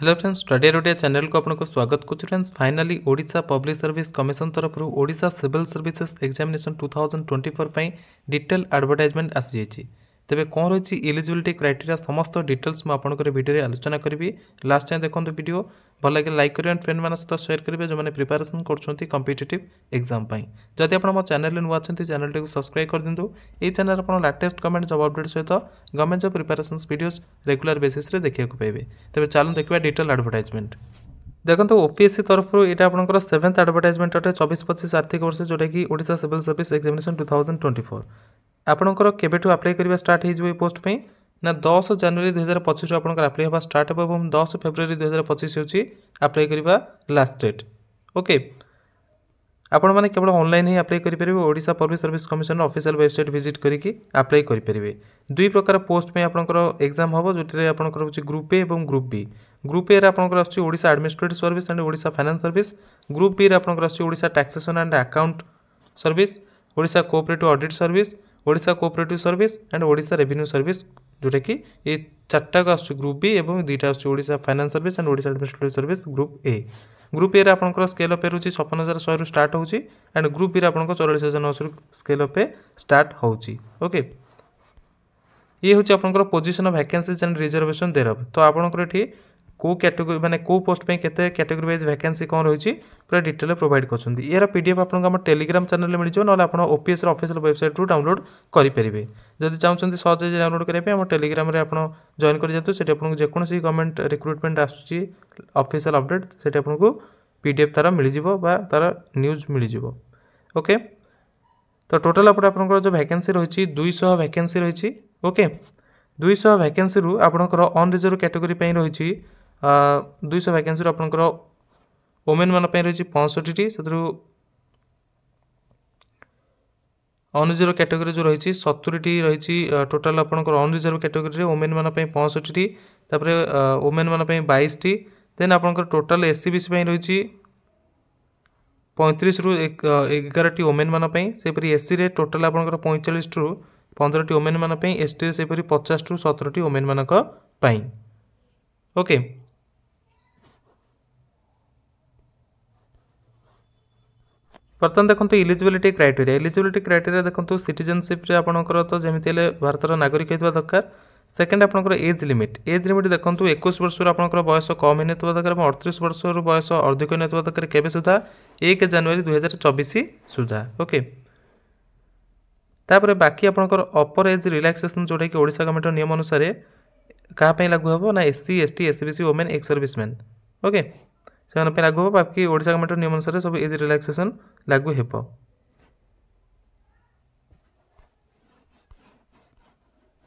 Hello friends, study रोडिया channel को आपको स्वागत करुँ। Friends finally Odisha public service commission तरफ Odisha civil services examination 2024 detail advertisement आसी जाइए। तेरे कौन रही इलिजिबिलिटी क्राइटेरिया समस्त डिटेल्स मुझे वीडियो आलोचना करी। लास्ट टाइम देखो वीडियो भल लगे लाइक करेंगे, फ्रेंड मान सहित सेयार करेंगे जो मैंने प्रिपेरेसन कर कॉम्पिटिटिव एग्जाम। जदि आप चैनल नुआ चैनल को सब्सक्राइब कर दिंतु। ये चैनल आप लेटेस्ट गवर्नमेंट जॉब अपडेट सहित government job preparation videos regular basis देखा पाइबे। तेज चलो देखा डिटेल एडवर्टाइजमेंट। देखो ओपीएससी तरफ यहाँ आपंकर 7th एडवर्टाइजमेंट अटे 24-25 आर्थिक वर्ष जोटा कि ओडिशा सिविल सर्विस एग्जामिनेशन 2024 आपंकर केवेठू अप्लाई करवा स्टार्ट हो पोस्ट पे ना 10 जनवरी 2025 आपंकर अप्लाई होगा स्टार्ट हो और 10 फेब्रुआरी 2025 हूँ अप्लाई करवा लास्ट डेट। ओके, आपण मैंने केवल ऑनलाइन ही अप्लाई करेंगे। Odisha public service commission official website visit करके अप्लाई करेंगे। दुई प्रकार पोस्ट में आपंकर एग्जाम हम जो आपंकर होची ग्रुप ए और ग्रुप बी। ग्रुप ए आपंकर आछी Odisha administrative service and Odisha finance service. Group B आपंकर आछी Odisha taxation and account service, Odisha cooperative audit service, Odisha cooperative service and Odisha revenue service, जोटा कि ये चार्टा को आछी ग्रुप बी और दुईटा आछी Odisha finance service and Odisha administrative service group A. Group A आपंकर स्केल अप रोचे 56,100 स्टार्ट होची एंड ग्रुप बी आपंकर 44,900 स्केल अप स्टार्ट होची। ओके, ये हूँ आपंकर position of vacancies and reservation there. तो आपंकर ये को कैटेगरी माने को पोस्ट पे केते कैटेगरी वाइज वैकेंसी कौन रही पूरा डिटेल प्रोवाइड कर। यार पीडीएफ आपको टेलीग्राम चैनल में मिल जाए ना आप ओपीएस ऑफिशियल वेबसाइट रू डाउनलोड करेंगे। जब चाहते सहज डाउनलोड करने टेलीग्राम में आप जॉइन कर जातु से जेकोसी गवर्नमेंट रिक्रुटमेंट आसूसी ऑफिशियल अपडेट से आपको पीडीएफ तार मिल जाए तार न्यूज मिल जाए। ओके, तो टोटाल आपंकर जो वैकेंसी रही 200 वैकेंसी रही। ओके, 200 वैकेंसी रू आपंकर अनरिजर्व कैटेगरी रही 200 वैकेंसी आपंकर वोमेन मान रही 65टी से अनरिजर्व कैटेगरी जो रही 70टी रही। टोटाल आपंकर अनरिजर्व कैटेगरी वोमेन मान 65टी वोमेन मान 22टी। देन आपंकर टोटाल एससीबीसी रही 35 रु 11टी वोमेन मान सेपरी एससी रे टोटाल आपंकर 45 रु 15टी वोमेन मान एसटी रे सेपरी 50 रु 17टी वोमेन मान। ओके, बर्तमान देखो इलिजिबिलिटी क्राइटेरिया देखो सिटीजनशिप आपंकर तो जमी भारत नागरिक होता दरकार। सेकेंड आपंकर एज लिमिट देखो 21 वर्ष आपंकर बयस कम होने दरकार और 38 वर्ष बयस अधिक होने दरकार केवे सुधा 1 जनवरी 2024 सुधा। ओके, तापर बाकी आपंकर अपर एज रिलैक्सेशन जोटा कि ओडिशा गवर्नमेंट नियम अनुसार क्या लागू हम ना SC ST SCBC women ex serviceman. Okay, से लागू हम। बाकी ओडिशा गवर्नमेंट नियम अनुसार सब एज रिलैक्सेशन लागू हेब।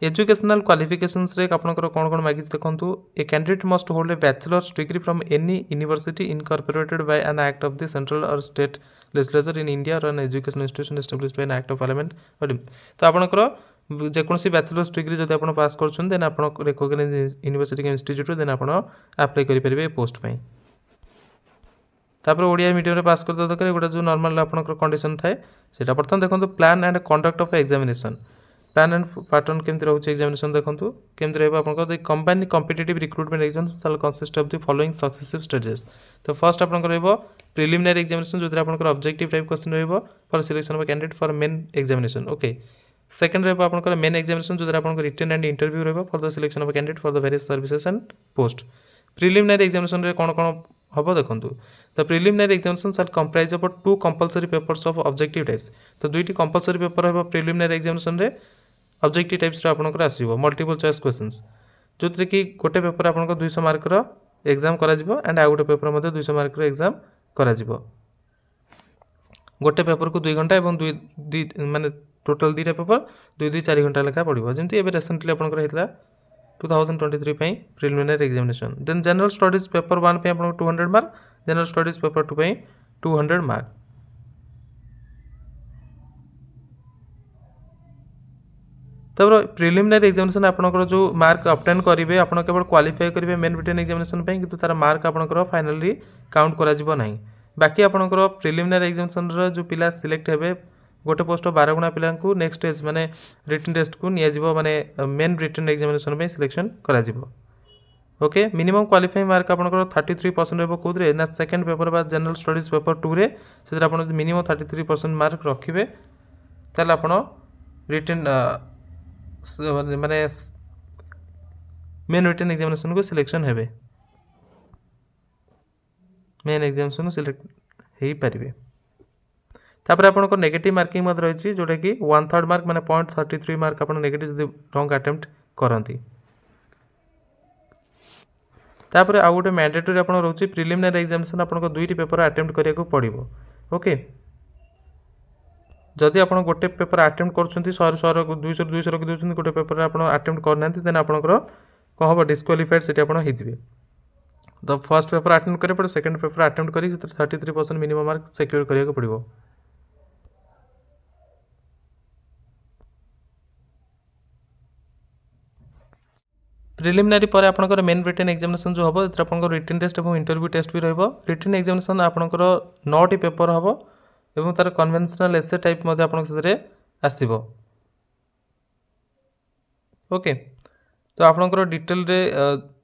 एजुकेशनल क्वालिफिकेशंस रे आपनकर कौन कौन मागिस देखंतु। A candidate must hold a bachelor's degree from any university incorporated by an act of the central or state legislature in India or an educational institution established by an act of parliament. तो आपनकर जेकोसी bachelor's degree जब आप पास करछन then आपन recognise university के institute then आपन अप्लाई करि परिबे पोस्ट पई। तापर ओडिया मीडियम पास कर दरकार गोटे जो नॉर्मल आपनकर कंडीशन थाए सेटा। प्रथम देखंतु plan and conduct of examination. Plan and pattern केमती रोचे एग्जामिनेशन देखंतु केमती रहबो आपनकर the combined competitive recruitment exams shell consist of the following successive stages. तो फर्स्ट आपनकर रहबो प्रिलिमिनरी एग्जामिनेशन जो आपनकर ऑब्जेक्टिव टाइप क्वेश्चन रहबो for selection of candidate for main examination. Okay, second रहबो आपनकर मेन एग्जामिनेशन जो आपनकर रिटन एंड इंटरव्यू रहबो for the selection of candidate for the various services and post. Preliminary examination रे कोन कोन हम देखो। The preliminary examination shall comprise of 2 compulsory papers of objective types. तो दुईटी कंपलसरी पेपर हम प्रिलिमिनरी एग्जामिनेशन रे ऑब्जेक्टिव टाइप्स आपनकर आसीबो मल्टीपल चॉइस क्वेश्चंस जो कि गोटे पेपर आपनकर 200 मार्क रो एग्जाम करा जिवो एंड आ गोटे पेपर मध्ये 200 मार्क रो एग्जाम करा जिवो। गोटे पेपर को 2 घंटा एवं माने टोटल 2टा पेपर 2 4 घंटा लेखा पड़िबो। जेंति एबे रिसेंटली आपनकर हेतला 2023 पे preliminary examination. Then general studies paper 1 पे आपन 200 मार्क, जनरल स्टडीज पेपर 2 पे 200 मार्क। तब प्रिलिमिनरी एग्जामिनेशन आपनकर जो मार्क ऑब्टेन करेंगे आपन केवल क्वालिफाई करेंगे मेन रिटन एग्जामिनेशन पे किंतु तार मार्क आपनकर फाइनली काउंट करा जिवो नाही। बाकी आपनकर प्रिलिमिनरी एग्जामिनेशन रो जो पिला सिलेक्ट हेबे गोटे पोस्ट 12 गुणा पिला को नेक्स्ट स्टेज माने रिटन टेस्ट को निया जिवो माने मेन रिटन एग्जामिनेशन पे सिलेक्शन करा जिवो। ओके मिनिमम क्वालिफाइंग मार्क आपंकर 33% रहा कौन ना सेकेंड पेपर बा जनरल स्टडीज पेपर 2 रे से आप मिनिमम 33% मार्क रखिए ताल आप रिटन माने मेन रिटन एग्जामिनेशन को सिलेक्शन हेबे मेन एग्जामिनेशन सिलेक्ट हो पारे तापर आपंकर नेगेटिव मार्किंग रही जोटा कि 1/3 मार्क माने 0.33 मार्क आप नेगेटिव रंग अटेम्प्ट करती तापर आउ गोटे मैंडेटरी आप रोचे प्रिलिमिनरी एग्जामिनेशन आपको 2टी पेपर अटेम्प्ट करने पड़ो ओके जदि आप गोटे पेपर अटेम्प्ट कर 100 200 रखी दूसरी गोटे पेपर आप अटेम्प्ट करना देन आपंकर कौन हम डिस्क्वालिफाइड से होते तो फर्स्ट पेपर अटेम्प्ट करें पड़े सेकेंड पेपर अटेम्प्ट कर 33% मिनिमम मार्क सिक्योर करने पड़ो प्रिलिमिनारी पर आपंकर मेन रिटन एग्जामिनेशन जो हम आपंकर रिटन टेस्ट और इंटरव्यू टेस्ट भी रहिबो रिटन एग्जामिनेशन आपंकर 9टी पेपर हम एवं तार कन्वेंशनल एसे टाइप आपंकर आसो ओके तो आपंकर डिटेल रे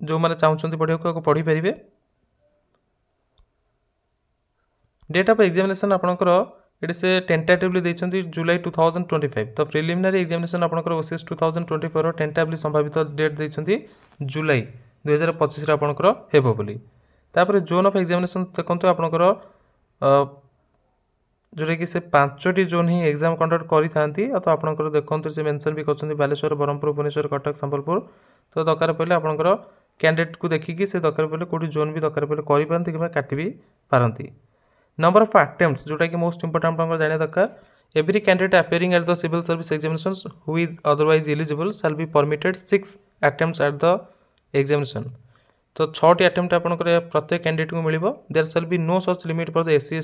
जो मैंने चाहते पढ़ा पढ़ी पारे डेट ऑफ एग्जामिनेशन आपंकर ये से टेंटेटिवली देते जुलाई 2025 तो प्रिलिमिनरी एग्जामिनेशन आपंकर ओसीएस 2024 टेंटेटिवली संभावित डेट देते जुलाई 2025 आपंकर हेबो बोली तापर जोन ऑफ एग्जामिनेशन देखते आपंकर जोटा कि से 5टी जोन ही एग्जाम कंडक्ट करी तो आपंकर देखते से मेंशन भी कर बालेश्वर ब्रह्मपुर भुवनेश्वर कटक संबलपुर तो दरकार पड़े आपंकर कैंडिडेट को देखिकी से दरकार पड़े कौटी जोन भी दरकार पड़े करें कि काटि भी पारती नंबर ऑफ अटेम्प्ट्स जोटा कि मोस्ट इंपोर्टेंट आपको जाना दरकार every candidate appearing at the civil service examination who is otherwise eligible shall be permitted 6 attempts at the examination तो 6टी अटेम्प्ट आपंकर प्रत्येक कैंडिडेट को मिल there shall be no such limit for the SC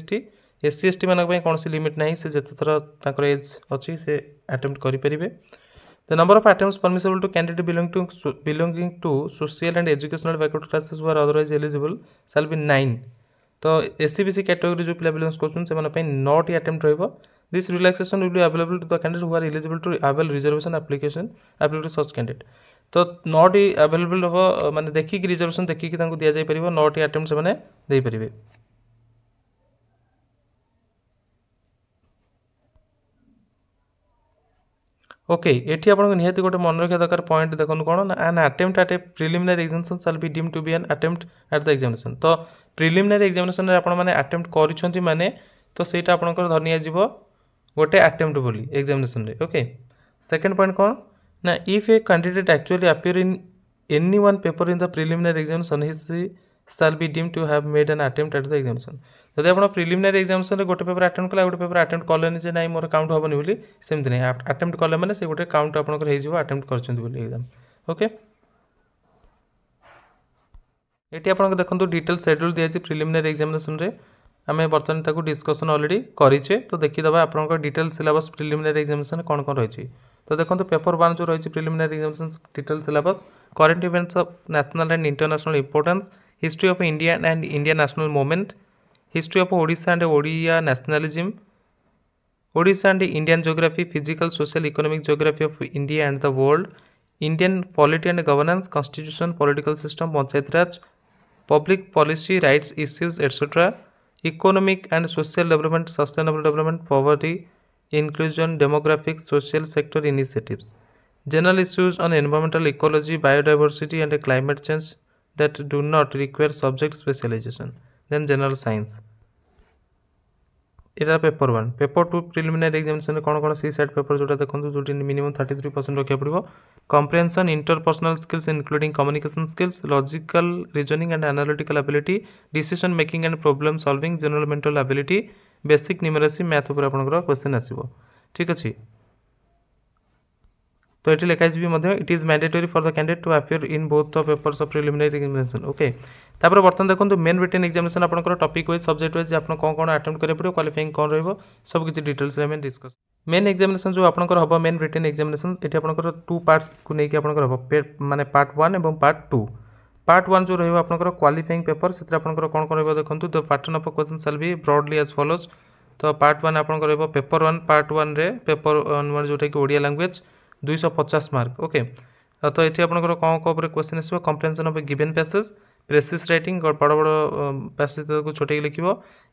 ST मान कौन सी limit ना से जिते थर एज अच्छी से अटेम्प्ट करेंगे the number of attempts permissible to candidate belonging to social and educational backward classes who are otherwise eligible shall be 9 तो एससी बीसी कैटेगरी जो पिला बिलोंग्स कर 9टी अटेम्प्ट रहिबो this relaxation will be available to the candidate who are eligible to avail reservation application application such candidate तो 9टी available हम माने देखिक रिजर्वेशन देखिक दि जाई परिबो 9टी अटेम्प्ट से दे परिबे ओके एठी आपन निहाती गोटे मन रखा दरकार पॉइंट देखो कौन ना an attempt at a preliminary examination shall be deemed to be an attempt at the examination तो प्रिलिमिनरी एग्जामिनेशन आपण माने अटेम्प्ट करिसंती माने तो सेटा आपनकर धनिया जीवो गोटे अटेम्प्ट बोली एग्जामिनेशन रे ओके सेकंड पॉइंट कौन ना if a candidate actually appear in any one paper in the preliminary examination he shall be deemed to have made an attempt at the examination जदि आप प्रिलिमिनरी एग्जामिनेशन गोटे paper attempt कला गोटे paper attempt कलेनि जे नाई मोर count हेनी बोली सेमती नहीं अटेम्प्ट कले मैंने से गोटे काउंट आपंकर अटेम्प्ट कर एग्जाम ओके ये आप देखो डिटेल शेड्यूल दिखाई प्रिलिमिनरी एग्जामिनेशन रे आम बर्तमान ताको डिस्कसन ऑलरेडी करेचे तो देखीदे आप डिटेल सिलेबस प्रिलिमिनरी एग्जामिनेशन कौन कौन रही तो देखो पेपर 1 जो रही preliminary examination detail syllabus current events of national and international importance history of India and Indian national movement history of Odisha and Odia nationalism Odisha and Indian geography physical social economic geography of India and the world Indian polity and governance constitution political system panchayat Raj public policy rights issues etcetera economic and social development sustainable development poverty inclusion demographics social sector initiatives general issues on environmental ecology biodiversity and climate change that do not require subject specialization then general science Etah paper 1 paper 2 preliminary examination कौन कौन सी set paper जोटा देखो जो minimum 33% रखा पड़ो comprehension interpersonal skills including communication skills logical reasoning and analytical ability decision making and problem solving general mental ability basic numeracy math उपर आपनकर question आसीबो ठीक अछि तो ये लिखाई it is mandatory for the candidate to appear in both the papers of preliminary examination okay तापर बर्तमान देखो मेन रिटन एग्जामिनेशन आपनकर टॉपिक वाइज सब्जेक्ट वाइज आप कौन कौन अटेम्प्ट करे पड़ो क्वालिफाइंग कौन रहिबो सब किछि डिटेल्स में डिस्कस मेन एग्जामिनेशन जो आपनकर हबो मेन रिटन एग्जामिनेशन एठी आपनकर 2 पार्ट्स को नेकी आपनकर हबो माने पार्ट 1 एवं पार्ट 2 पार्ट 1 जो रहिबो आपनकर क्वालिफाइंग पेपर सेत्र आपनकर कौन कौन रहिबो देखंतु the pattern of question shall be broadly as follows तो पार्ट 1 आपनकर रहिबो पेपर 1 पार्ट 1 रे पेपर 1 जोटा कि ओडिया लैंग्वेज 250 मार्क ओके तो ये आपंकर कौन कौन क्वेश्चन आसो comprehension of a given passage precis writing बड़ बड़ पैसेज को छोटे लिख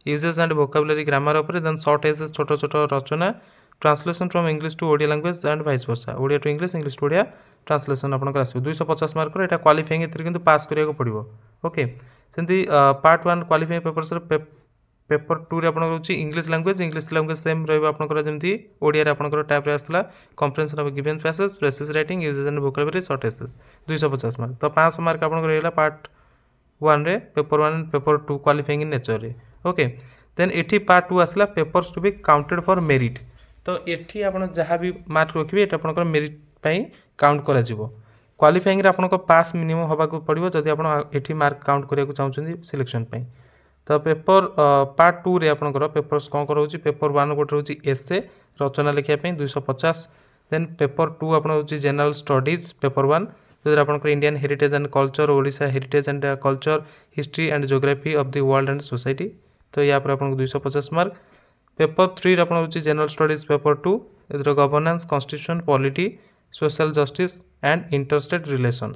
यूजेस एंड वोकाबुलरी ग्रामर उपर देन शॉर्ट एसेज छोट छोट रचना translation from English to Odia language and vice versa Odia to English to Odia translation आपंकर आसो 250 मार्क यहाँ क्वालिफाइंग किंतु पास करा पड़ो ओके सेमती पार्ट 1 क्वालिफाइंग पेपर पेपर 2 रे आपन रोची इंग्लिश लैंग्वेज सेम रहबो आपनकर जेमती ओडिया रे आपनकर टाइप रे आसला comprehension of given passage precis writing usages and vocabulary short essays 250 mark तो 500 मार्क आपनकर रहला पार्ट 1 रे paper 1 paper 2 qualifying in nature रे ओके देन एठी पार्ट 2 आसला papers to be counted for merit तो एठी आपन जहां भी मार्क रखिबे एटा आपनकर मेरिट पई काउंट करा जिवो क्वालिफाइंग रे आपनकर पास मिनिमम होबा को पड़िबो जदि आपन एठी मार्क काउंट करिया को चाहउछन्ती सिलेक्शन पई तो पेपर पार्ट 2 रे आपनकर पेपर्स कौन करोची पेपर 1 गोटे रोची एसे रचना लिखिया पई 250 देन पेपर 2 आपन होची जनरल स्टडीज पेपर 1 जदि आपनकर Indian heritage and culture Odisha heritage and culture history and geography of the world and society तो या पर आपन 250 मार्क पेपर 3 रे आपन होची जनरल स्टडीज पेपर 2 एदर governance constitution polity social justice and interstate relation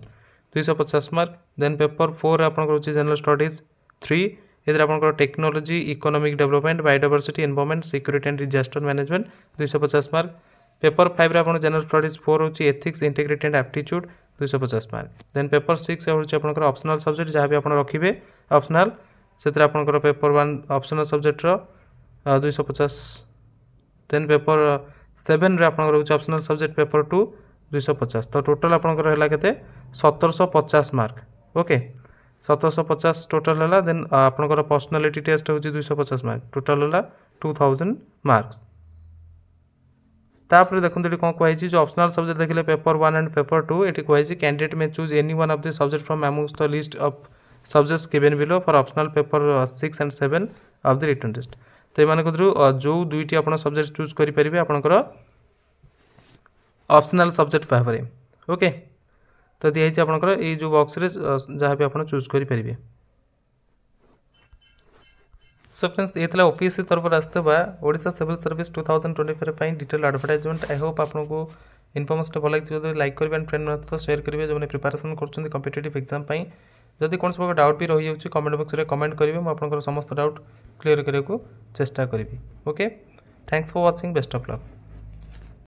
250 mark then paper 4 आपन होची जनरल स्टडीज 3 इधर आपन technology economic development biodiversity environment security and disaster management 250 mark paper 5 रे आपन जनरल स्टडीज 4 होची ethics integrity and aptitude 250 mark then paper 6 होची आपन optional subject जहां भी आपन रखिबे ऑप्शनल सेत्र आपन पेपर 1 ऑप्शनल सब्जेक्ट रो 250 देन पेपर 7 रे आपन होची ऑप्शनल सब्जेक्ट पेपर 2 250 तो टोटल आपन रहला केते 1750 मार्क ओके 1750 टोटल है देन आपनकर पर्सनालिटी टेस्ट होची 250 मार्क टोटल है 2000 मार्क्स तापर देखो ये कौन कही जो ऑप्शनल सब्जेक्ट देखले पेपर 1 एंड पेपर 2 ये कही candidate may choose any one of the subject from amongst the list of subjects given below for optional paper 6 and 7 of the written test तो एमान को जो दुईटी आपन सब्जेक्ट चूज करि परिबे आपनकर ऑप्शनल सब्जेक्ट भाव में ओके तो दिखाई आपनकर ये जो बॉक्स रे जहाँ भी आपन चूज करि परिबे सो फ्रेंड्स ये थला ऑफिस तरफ आस्तबा ओडिशा सिविल सर्विस 2024 ପାଇଁ डिटेल एडवर्टाइजमेंट आई होप आपको इनफॉर्मेशन भल लगे लाइक करेंगे एंड फ्रेंड तो शेयर करेंगे जो प्रिपरेशन कर कॉम्पिटिटिव एग्जाम ପାଇଁ जदि कौन प्रकार डाउट भी रही जाऊँ कमेंट बॉक्स में कमेंट करेंगे मुझे समस्त डाउट क्लियर करने को चेष्टा करी okay thanks for watching best of luck.